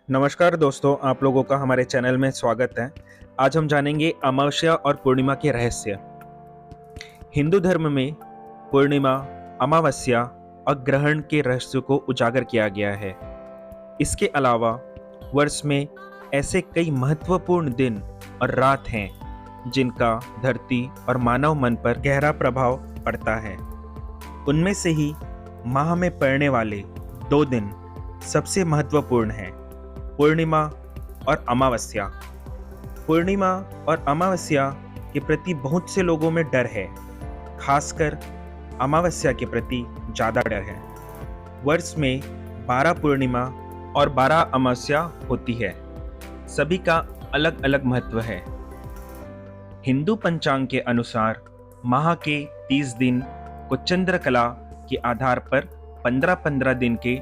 नमस्कार दोस्तों, आप लोगों का हमारे चैनल में स्वागत है। आज हम जानेंगे अमावस्या और पूर्णिमा के रहस्य। हिंदू धर्म में पूर्णिमा, अमावस्या और ग्रहण के रहस्य को उजागर किया गया है। इसके अलावा वर्ष में ऐसे कई महत्वपूर्ण दिन और रात हैं जिनका धरती और मानव मन पर गहरा प्रभाव पड़ता है। उनमें से ही माह में पड़ने वाले 2 दिन सबसे महत्वपूर्ण हैं, पूर्णिमा और अमावस्या। पूर्णिमा और अमावस्या के प्रति बहुत से लोगों में डर है, खासकर अमावस्या के प्रति ज़्यादा डर है। वर्ष में 12 पूर्णिमा और 12 अमावस्या होती है। सभी का अलग अलग महत्व है। हिंदू पंचांग के अनुसार माह के 30 दिन को चंद्रकला के आधार पर 15-15 दिन के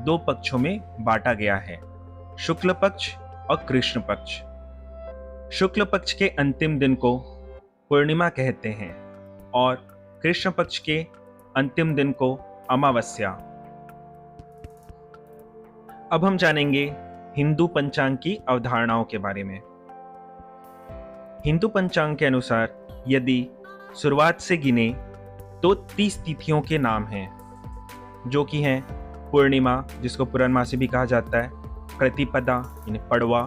2 पक्षों में बांटा गया है, शुक्ल पक्ष और कृष्ण पक्ष। शुक्ल पक्ष के अंतिम दिन को पूर्णिमा कहते हैं और कृष्ण पक्ष के अंतिम दिन को अमावस्या। अब हम जानेंगे हिंदू पंचांग की अवधारणाओं के बारे में। हिंदू पंचांग के अनुसार यदि शुरुआत से गिने तो 30 तिथियों के नाम हैं, जो कि हैं पूर्णिमा, जिसको पूर्णमासी भी कहा जाता है, प्रतिपदा यानी पड़वा,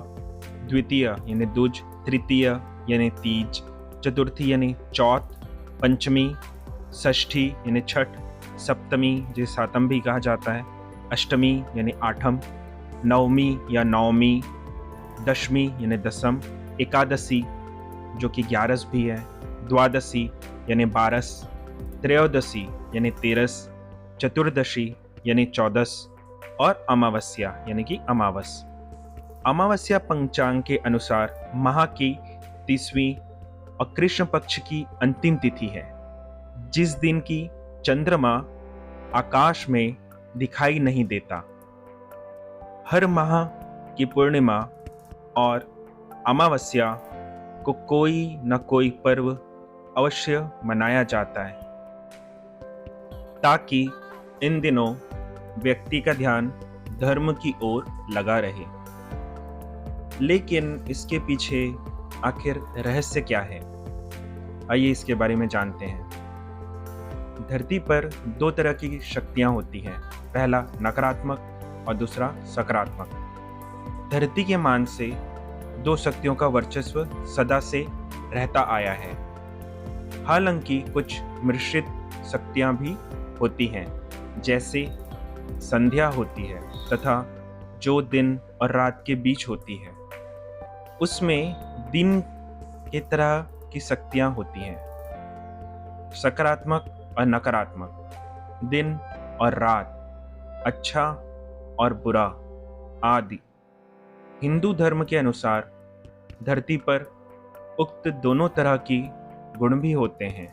द्वितीय यानी दूज, तृतीय यानी तीज, चतुर्थी यानी चौथ, पंचमी, षष्ठी यानी छठ, सप्तमी जिसे सातम भी कहा जाता है, अष्टमी यानी आठम, नवमी या नवमी, दशमी यानी दसम, एकादशी जो कि 11 भी है, द्वादशी यानी 12, त्रयोदशी यानी 13, चतुर्दशी यानी 14 और अमावस्या यानी कि अमावस। अमावस्या पंचांग के अनुसार माह की 30वीं और कृष्ण पक्ष की अंतिम तिथि है, जिस दिन की चंद्रमा आकाश में दिखाई नहीं देता। हर माह की पूर्णिमा और अमावस्या को कोई न कोई पर्व अवश्य मनाया जाता है, ताकि इन दिनों व्यक्ति का ध्यान धर्म की ओर लगा रहे। लेकिन इसके पीछे आखिर रहस्य क्या है, आइए इसके बारे में जानते हैं। धरती पर 2 तरह की शक्तियां होती हैं, पहला नकारात्मक और दूसरा सकारात्मक। धरती के मान से 2 शक्तियों का वर्चस्व सदा से रहता आया है। हालांकि कुछ मिश्रित शक्तियां भी होती हैं, जैसे संध्या होती है तथा जो दिन और रात के बीच होती है, उसमें दिन की तरह की शक्तियां होती हैं, सकारात्मक और नकारात्मक, दिन और रात, अच्छा और बुरा आदि। हिंदू धर्म के अनुसार धरती पर उक्त दोनों तरह की गुण भी होते हैं,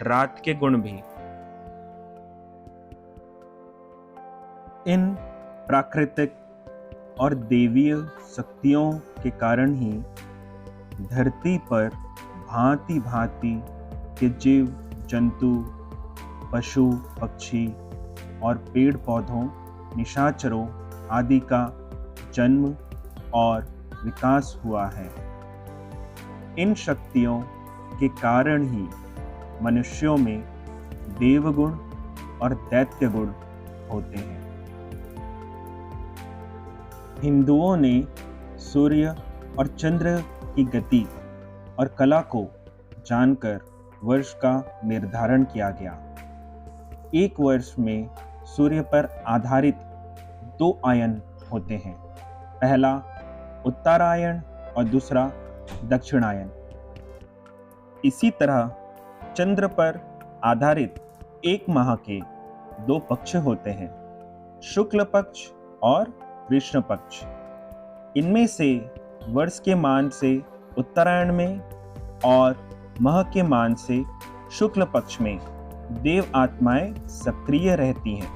रात के गुण भी। इन प्राकृतिक और देवीय शक्तियों के कारण ही धरती पर भांति भांति के जीव जंतु, पशु पक्षी और पेड़ पौधों, निशाचरों आदि का जन्म और विकास हुआ है। इन शक्तियों के कारण ही मनुष्यों में देवगुण और दैत्य गुण होते हैं। हिंदुओं ने सूर्य और चंद्र की गति और कला को जानकर वर्ष का निर्धारण किया गया। एक वर्ष में सूर्य पर आधारित 2 आयन होते हैं, पहला उत्तरायण और दूसरा दक्षिणायन। इसी तरह चंद्र पर आधारित एक माह के 2 पक्ष होते हैं, शुक्ल पक्ष और कृष्ण पक्ष। इनमें से वर्ष के मान से उत्तरायण में और माह के मान से शुक्ल पक्ष में देव आत्माएं सक्रिय रहती हैं,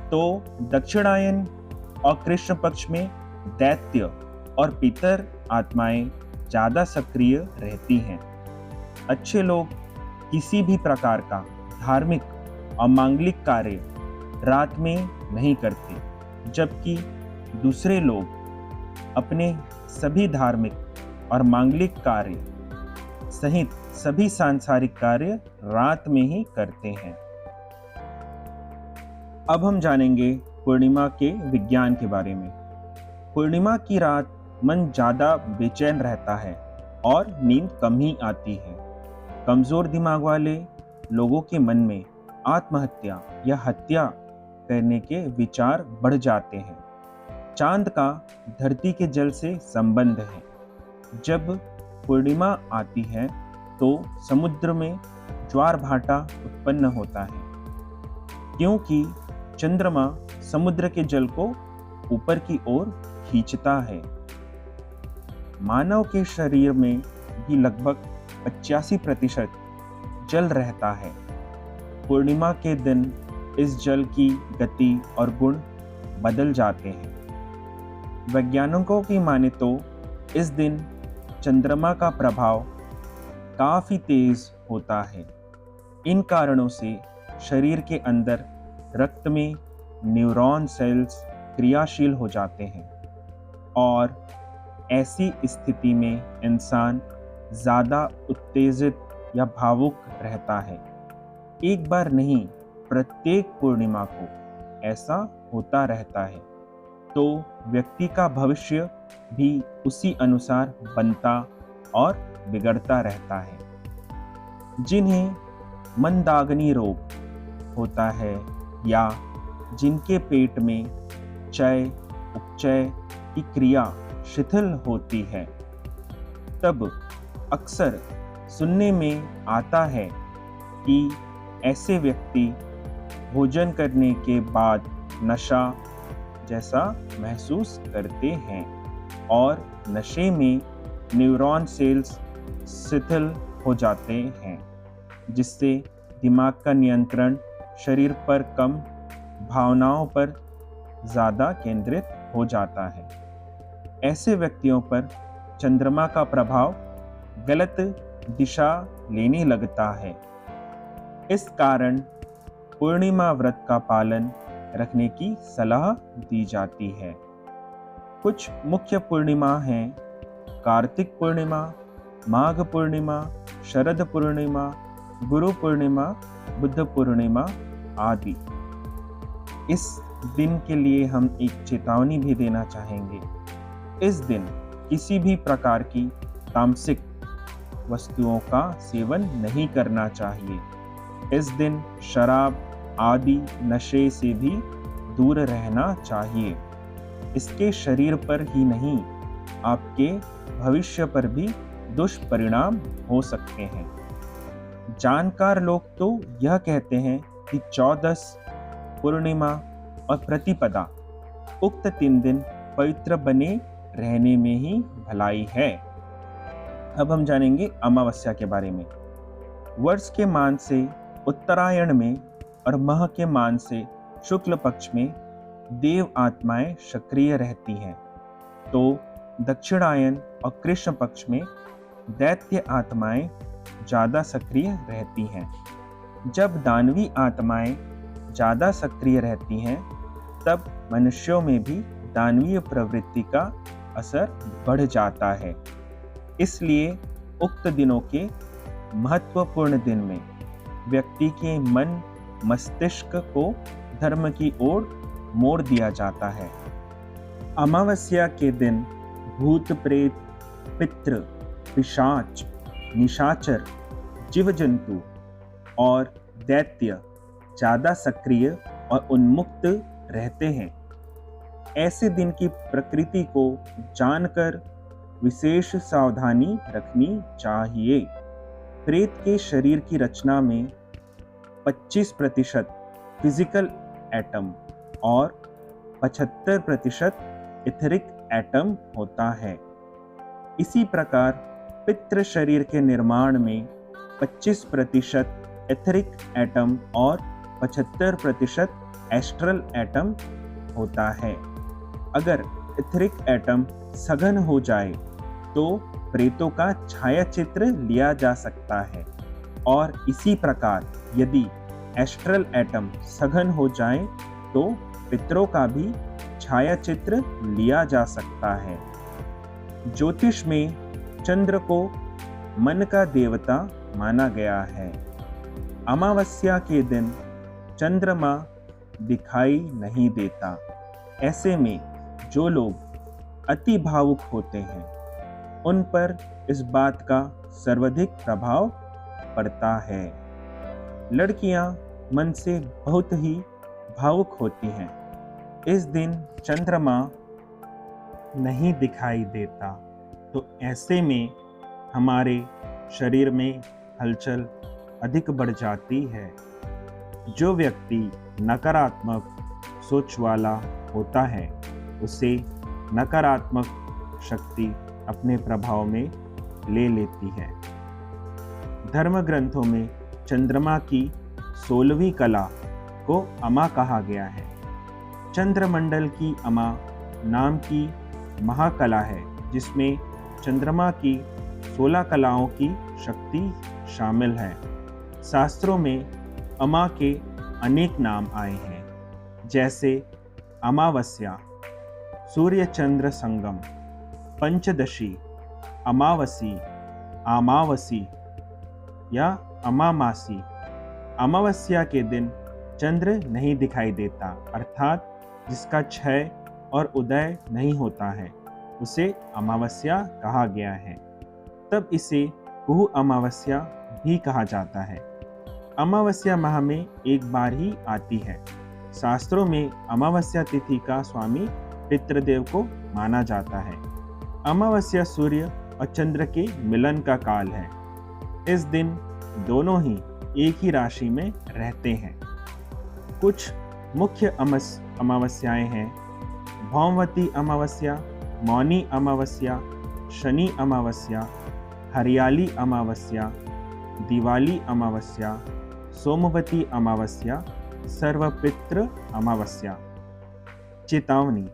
तो दक्षिणायन और कृष्ण पक्ष में दैत्य और पितर आत्माएं ज़्यादा सक्रिय रहती हैं। अच्छे लोग किसी भी प्रकार का धार्मिक और मांगलिक कार्य रात में नहीं करते, जबकि दूसरे लोग अपने सभी धार्मिक और मांगलिक कार्य सहित सभी सांसारिक कार्य रात में ही करते हैं। अब हम जानेंगे पूर्णिमा के विज्ञान के बारे में। पूर्णिमा की रात मन ज़्यादा बेचैन रहता है और नींद कम ही आती है। कमज़ोर दिमाग वाले लोगों के मन में आत्महत्या या हत्या करने के विचार बढ़ जाते हैं। चांद का धरती के जल से संबंध है। जब पूर्णिमा आती है तो समुद्र में ज्वार भाटा उत्पन्न होता है, क्योंकि चंद्रमा समुद्र के जल को ऊपर की ओर खींचता है। मानव के शरीर में भी लगभग 85% जल रहता है। पूर्णिमा के दिन इस जल की गति और गुण बदल जाते हैं। वैज्ञानिकों की माने तो इस दिन चंद्रमा का प्रभाव काफ़ी तेज होता है। इन कारणों से शरीर के अंदर रक्त में न्यूरॉन सेल्स क्रियाशील हो जाते हैं और ऐसी स्थिति में इंसान ज़्यादा उत्तेजित या भावुक रहता है। एक बार नहीं, प्रत्येक पूर्णिमा को ऐसा होता रहता है, तो व्यक्ति का भविष्य भी उसी अनुसार बनता और बिगड़ता रहता है। जिन्हें मंदाग्नि रोग होता है या जिनके पेट में चय उपचय की क्रिया शिथिल होती है, तब अक्सर सुनने में आता है कि ऐसे व्यक्ति भोजन करने के बाद नशा जैसा महसूस करते हैं और नशे में न्यूरॉन सेल्स शिथिल हो जाते हैं, जिससे दिमाग का नियंत्रण शरीर पर कम, भावनाओं पर ज़्यादा केंद्रित हो जाता है। ऐसे व्यक्तियों पर चंद्रमा का प्रभाव गलत दिशा लेने लगता है। इस कारण पूर्णिमा व्रत का पालन रखने की सलाह दी जाती है। कुछ मुख्य पूर्णिमा हैं: कार्तिक पूर्णिमा, माघ पूर्णिमा, शरद पूर्णिमा, गुरु पूर्णिमा, बुद्ध पूर्णिमा आदि। इस दिन के लिए हम एक चेतावनी भी देना चाहेंगे। इस दिन किसी भी प्रकार की तामसिक वस्तुओं का सेवन नहीं करना चाहिए। इस दिन शराब आदि नशे से भी दूर रहना चाहिए। इसके शरीर पर ही नहीं, आपके भविष्य पर भी दुष्परिणाम हो सकते हैं। जानकार लोग तो यह कहते हैं कि 14 पूर्णिमा और प्रतिपदा उक्त 3 दिन पवित्र बने रहने में ही भलाई है। अब हम जानेंगे अमावस्या के बारे में। वर्ष के मान से उत्तरायण में और माह के मान से शुक्ल पक्ष में देव आत्माएं सक्रिय रहती हैं, तो दक्षिणायन और कृष्ण पक्ष में दैत्य आत्माएं ज़्यादा सक्रिय रहती हैं। जब दानवी आत्माएं ज़्यादा सक्रिय रहती हैं, तब मनुष्यों में भी दानवीय प्रवृत्ति का असर बढ़ जाता है। इसलिए उक्त दिनों के महत्वपूर्ण दिन में व्यक्ति के मन मस्तिष्क को धर्म की ओर मोड़ दिया जाता है। अमावस्या के दिन भूत प्रेत, पितृ, पिशाच, निशाचर, जीव जंतु और दैत्य ज़्यादा सक्रिय और उन्मुक्त रहते हैं। ऐसे दिन की प्रकृति को जानकर विशेष सावधानी रखनी चाहिए। प्रेत के शरीर की रचना में 25% फिजिकल एटम और 75% इथरिक एटम होता है। इसी प्रकार पितृ शरीर के निर्माण में 25% इथरिक एटम और 75% एस्ट्रल एटम होता है। अगर इथरिक एटम सघन हो जाए तो प्रेतों का छाया चित्र लिया जा सकता है, और इसी प्रकार यदि एस्ट्रल एटम सघन हो जाए तो पितरों का भी छायाचित्र लिया जा सकता है। ज्योतिष में चंद्र को मन का देवता माना गया है। अमावस्या के दिन चंद्रमा दिखाई नहीं देता। ऐसे में जो लोग अति भावुक होते हैं उन पर इस बात का सर्वाधिक प्रभाव पड़ता है। लड़कियां मन से बहुत ही भावुक होती हैं। इस दिन चंद्रमा नहीं दिखाई देता, तो ऐसे में हमारे शरीर में हलचल अधिक बढ़ जाती है। जो व्यक्ति नकारात्मक सोच वाला होता है उसे नकारात्मक शक्ति अपने प्रभाव में ले लेती है। धर्म ग्रंथों में चंद्रमा की 16वीं कला को अमा कहा गया है। चंद्रमंडल की अमा नाम की महाकला है जिसमें चंद्रमा की 16 कलाओं की शक्ति शामिल है। शास्त्रों में अमा के अनेक नाम आए हैं, जैसे अमावस्या, सूर्य चंद्र संगम, पंचदशी, अमावसी, आमावसी या अमामासी। अमावस्या के दिन चंद्र नहीं दिखाई देता, अर्थात जिसका क्षय और उदय नहीं होता है उसे अमावस्या कहा गया है। तब इसे कुहू अमावस्या भी कहा जाता है। अमावस्या माह में एक बार ही आती है। शास्त्रों में अमावस्या तिथि का स्वामी पितृदेव को माना जाता है। अमावस्या सूर्य और चंद्र के मिलन का काल है। इस दिन दोनों ही एक ही राशि में रहते हैं। कुछ मुख्य अमावस्याएं हैं: भौमवती अमावस्या, मौनी अमावस्या, शनि अमावस्या, हरियाली अमावस्या, दिवाली अमावस्या, सोमवती अमावस्या, सर्वपितृ अमावस्या। चेतावनी: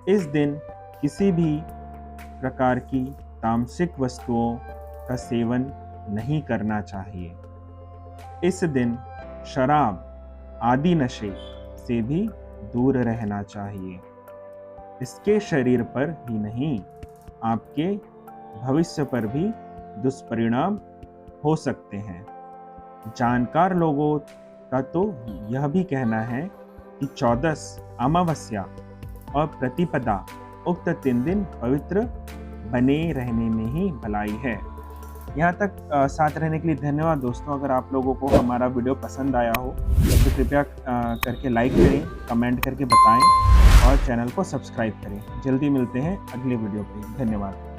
इस दिन किसी भी प्रकार की तामसिक वस्तुओं का सेवन नहीं करना चाहिए। इस दिन शराब आदि नशे से भी दूर रहना चाहिए। इसके शरीर पर ही नहीं, आपके भविष्य पर भी दुष्परिणाम हो सकते हैं। जानकार लोगों का तो यह भी कहना है कि 14 अमावस्या और प्रतिपदा उक्त 3 दिन पवित्र बने रहने में ही भलाई है। यहाँ तक साथ रहने के लिए धन्यवाद दोस्तों। अगर आप लोगों को हमारा वीडियो पसंद आया हो तो कृपया करके लाइक करें, कमेंट करके बताएं और चैनल को सब्सक्राइब करें। जल्दी मिलते हैं अगले वीडियो पे। धन्यवाद।